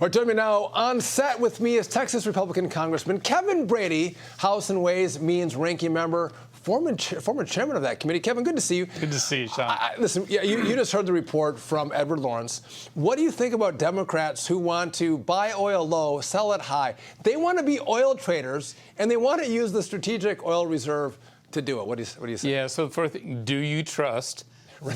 Or joining me now on set with me is Texas Republican Congressman Kevin Brady, House and Ways, Means ranking member, former chairman of that committee. Kevin, good to see you. Good to see you, Sean. Listen, you just heard the report from Edward Lawrence. What do you think about Democrats who want to buy oil low, sell it high? They want to be oil traders, and they want to use the strategic oil reserve to do it. What do you say? Yeah, so first, do you trust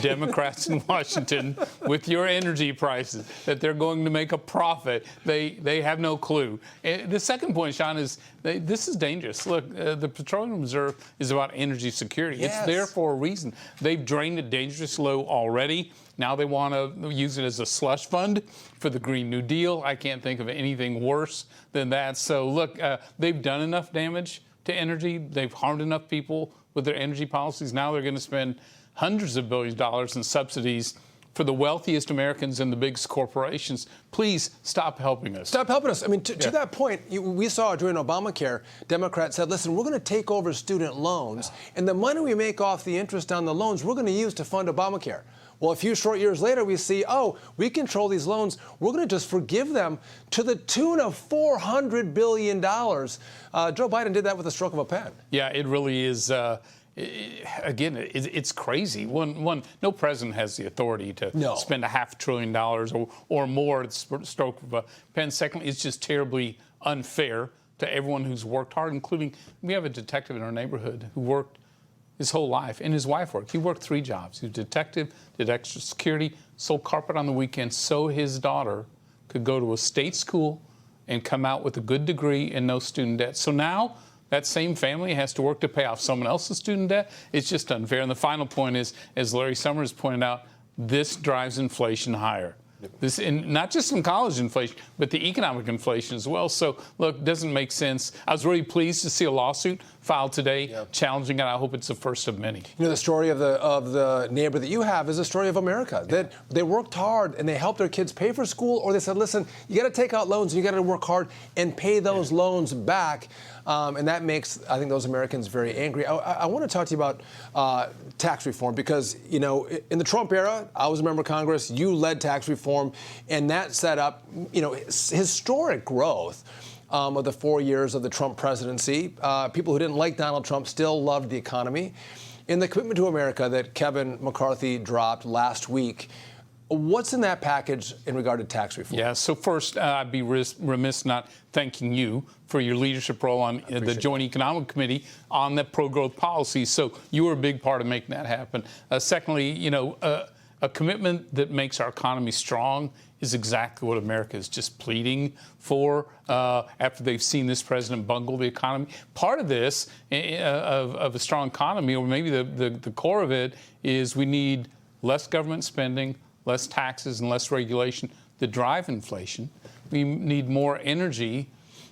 Democrats in Washington with your energy prices, that they're going to make a profit? They have no clue. And the second point, Sean, is this is dangerous. Look, the Petroleum Reserve is about energy security. Yes. It's there for a reason. They've drained it dangerously low already. Now they want to use it as a slush fund for the Green New Deal. I can't think of anything worse than that. So look, they've done enough damage to energy. They've harmed enough people with their energy policies. Now they're going to spend hundreds of billions of dollars in subsidies for the wealthiest Americans and the biggest corporations. Please stop helping us. Stop helping us. I mean, to that point, we saw during Obamacare, Democrats said, listen, we're going to take over student loans, and the money we make off the interest on the loans, we're going to use to fund Obamacare. Well, a few short years later, we see, oh, we control these loans. We're going to just forgive them to the tune of $400 billion. Joe Biden did that with a stroke of a pen. Yeah, it really is. Again, it's crazy. One, no president has the authority to spend $500 billion or more at the stroke of a pen. Secondly, it's just terribly unfair to everyone who's worked hard, including we have a detective in our neighborhood who worked his whole life, and his wife worked. He worked 3 jobs. He was a detective, did extra security, sold carpet on the weekends so his daughter could go to a state school and come out with a good degree and no student debt. So now that same family has to work to pay off someone else's student debt. It's just unfair. And the final point is, as Larry Summers pointed out, this drives inflation higher. This, and not just in college inflation, but the economic inflation as well. So, look, it doesn't make sense. I was really pleased to see a lawsuit filed today challenging it. I hope it's the first of many. You know, the story of the neighbor that you have is a story of America. That they worked hard and they helped their kids pay for school, or they said, listen, you got to take out loans and you got to work hard and pay those loans back. And that makes, I think, those Americans very angry. I want to talk to you about tax reform because, you know, in the Trump era, I was a member of Congress. You led tax reform, and that set up, you know, historic growth of the 4 years of the Trump presidency. People who didn't like Donald Trump still loved the economy. In the Commitment to America that Kevin McCarthy dropped last week, what's in that package in regard to tax reform? Yeah, so first, I'd be remiss not thanking you for your leadership role on the Joint Economic Committee on the pro-growth policy. So you were a big part of making that happen. Secondly, you know, a commitment that makes our economy strong is exactly what America is just pleading for after they've seen this president bungle the economy. Part of this, of a strong economy, or maybe the core of it, is we need less government spending, less taxes and less regulation that drive inflation. We need more energy,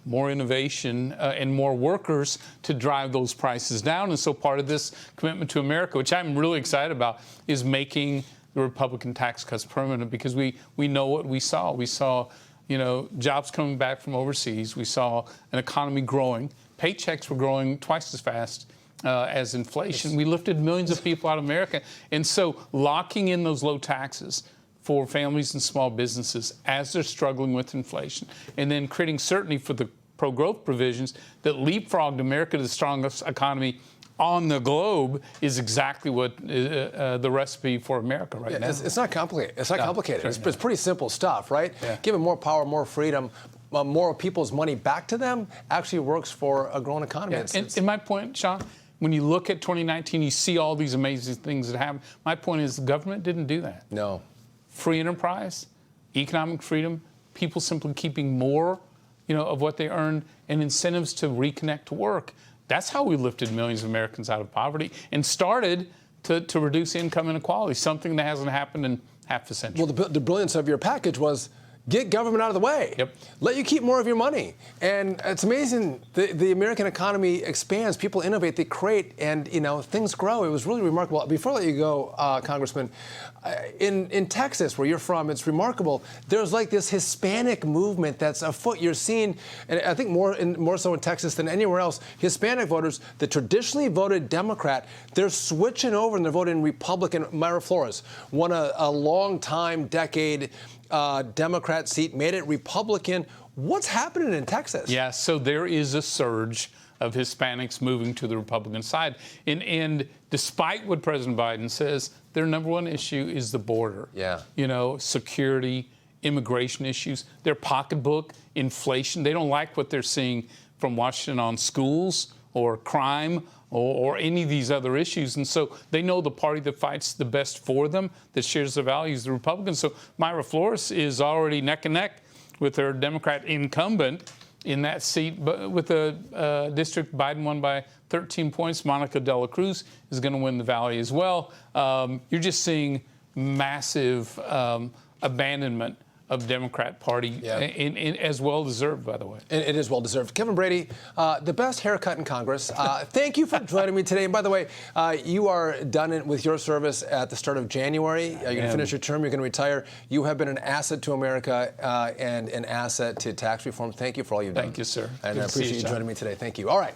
more innovation, and more workers to drive those prices down. And so part of this Commitment to America, which I'm really excited about, is making the Republican tax cuts permanent, because we know what we saw. We saw, you know, jobs coming back from overseas. We saw an economy growing. Paychecks were growing twice as fast as inflation. We lifted millions of people out of America. And so locking in those low taxes for families and small businesses as they're struggling with inflation, and then creating certainty for the pro-growth provisions that leapfrogged America to the strongest economy on the globe, is exactly what the recipe for America right now. It's not complicated. It's not complicated. It's pretty simple stuff, right? Yeah. Giving more power, more freedom, more people's money back to them actually works for a growing economy. Yeah. And my point, Sean, when you look at 2019, you see all these amazing things that happen. My point is the government didn't do that. No. Free enterprise, economic freedom, people simply keeping more, you know, of what they earned, and incentives to reconnect to work. That's how we lifted millions of Americans out of poverty and started to reduce income inequality, something that hasn't happened in half a century. Well, the brilliance of your package was get government out of the way. Yep. Let you keep more of your money. And it's amazing. The American economy expands. People innovate. They create. And, you know, things grow. It was really remarkable. Before I let you go, Congressman, in Texas, where you're from, it's remarkable. There's like this Hispanic movement that's afoot. You're seeing, and I think more so in Texas than anywhere else, Hispanic voters that traditionally voted Democrat, they're switching over and they're voting Republican. Myra Flores won a long time, decade Democrat seat, made it Republican. What's happening in Texas? Yeah, so there is a surge of Hispanics moving to the Republican side. And despite what President Biden says, their number one issue is the border. Yeah. You know, security, immigration issues, their pocketbook, inflation. They don't like what they're seeing from Washington on schools or crime or any of these other issues. And so they know the party that fights the best for them, that shares their values, the Republicans. So Myra Flores is already neck and neck with her Democrat incumbent in that seat, but with the district Biden won by 13 points. Monica De La Cruz is going to win the Valley as well. You're just seeing massive abandonment of Democrat Party, and as well deserved, by the way. It is well deserved. Kevin Brady, the best haircut in Congress. Thank you for joining me today. And by the way, you are done with your service at the start of January. You're going to finish your term. You're going to retire. You have been an asset to America and an asset to tax reform. Thank you for all you've done. Thank you, sir. And I appreciate you joining me today. Thank you. All right.